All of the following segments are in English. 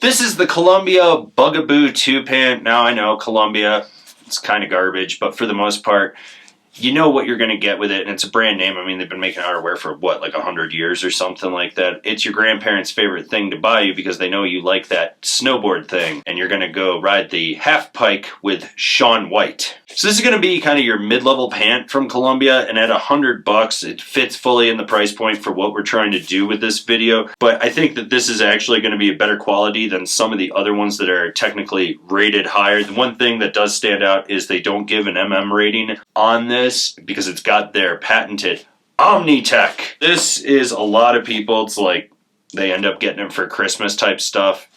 This is the Columbia Bugaboo II Pant. Now I know Columbia, it's kind of garbage, but for the most part, you know what you're going to get with it, and it's a brand name. I mean, they've been making outerwear for, what, like 100 years or something like that. It's your grandparents' favorite thing to buy you because they know you like that snowboard thing, and you're going to go ride the half pike with Shaun White. So this is going to be kind of your mid-level pant from Columbia, and at $100, it fits fully in the price point for what we're trying to do with this video. But I think that this is actually going to be a better quality than some of the other ones that are technically rated higher. The one thing that does stand out is they don't give an MM rating on this, because it's got their patented Omni-Tech. This is a lot of people, it's like they end up getting it for Christmas type stuff.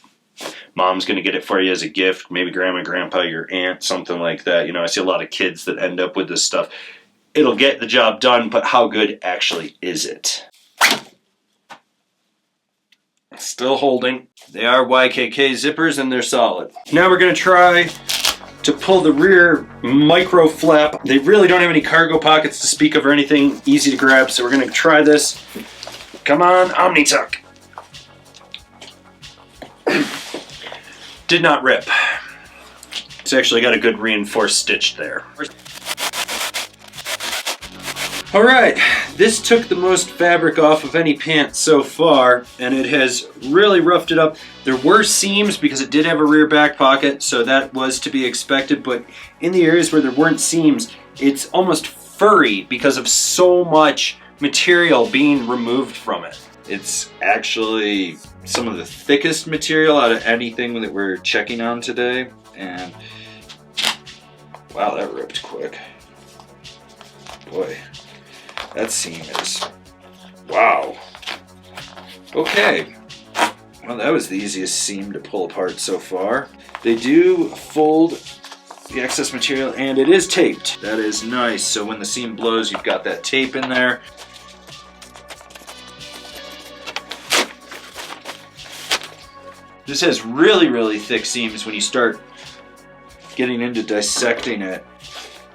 Mom's gonna get it for you as a gift, maybe grandma, grandpa, your aunt, something like that. You know, I see a lot of kids that end up with this stuff. It'll get the job done, but how good actually is it? Still holding. They are YKK zippers and they're solid. Now we're gonna try to pull the rear micro flap. They really don't have any cargo pockets to speak of or anything easy to grab, so we're gonna try this. Come on, Omni-Tech. Did not rip. It's actually got a good reinforced stitch there. All right, this took the most fabric off of any pant so far, and it has really roughed it up. There were seams because it did have a rear back pocket, so that was to be expected, but in the areas where there weren't seams, it's almost furry because of so much material being removed from it. It's actually some of the thickest material out of anything that we're checking on today, and wow, that ripped quick. Boy. That seam is, wow. Okay, well that was the easiest seam to pull apart so far. They do fold the excess material and it is taped. That is nice, so when the seam blows you've got that tape in there. This has really, really thick seams when you start getting into dissecting it,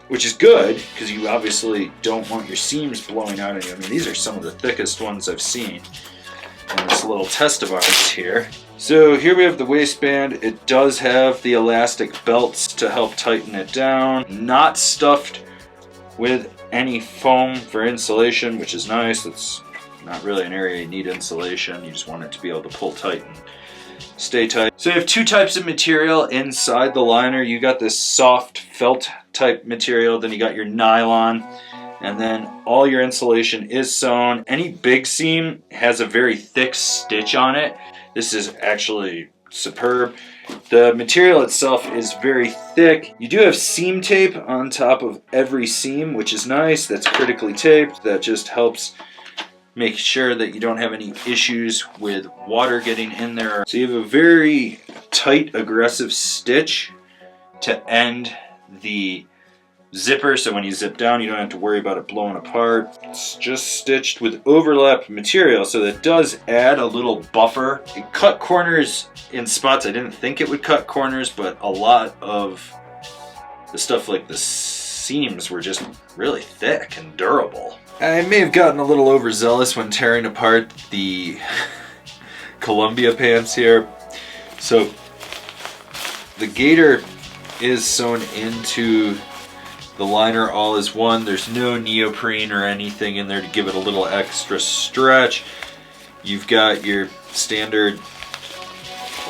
which is good, because you obviously don't want your seams blowing out on you. I mean, these are some of the thickest ones I've seen in this little test of ours here. So here we have the waistband. It does have the elastic belts to help tighten it down. Not stuffed with any foam for insulation, which is nice. That's not really an area you need insulation. You just want it to be able to pull tight and stay tight. So you have two types of material inside the liner. You got this soft felt type material, then you got your nylon, and then all your insulation is sewn. Any big seam has a very thick stitch on it. This is actually superb. The material itself is very thick. You do have seam tape on top of every seam, which is nice. That's critically taped. That just helps make sure that you don't have any issues with water getting in there. So you have a very tight, aggressive stitch to end the zipper, so when you zip down you don't have to worry about it blowing apart. It's just stitched with overlap material, so that does add a little buffer. It cut corners in spots I didn't think it would cut corners, but a lot of the stuff like the seams were just really thick and durable. I may have gotten a little overzealous when tearing apart the Columbia pants here. So the gaiter is sewn into the liner all as one. There's no neoprene or anything in there to give it a little extra stretch. You've got your standard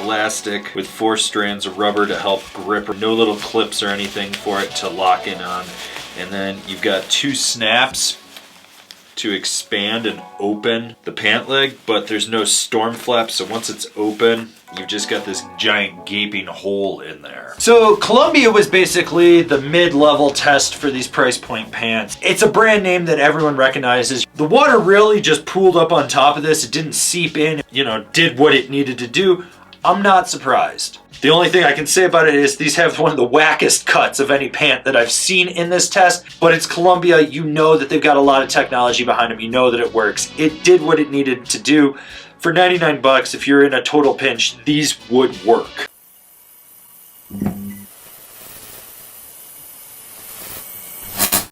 elastic with 4 strands of rubber to help grip. No little clips or anything for it to lock in on. And then you've got 2 snaps to expand and open the pant leg, but there's no storm flap, so once it's open, you've just got this giant gaping hole in there. So Columbia was basically the mid-level test for these price point pants. It's a brand name that everyone recognizes. The water really just pooled up on top of this. It didn't seep in, you know, did what it needed to do. I'm not surprised. The only thing I can say about it is these have one of the wackest cuts of any pant that I've seen in this test, but it's Columbia. You know that they've got a lot of technology behind them. You know that it works. It did what it needed to do. For 99 bucks, if you're in a total pinch, these would work.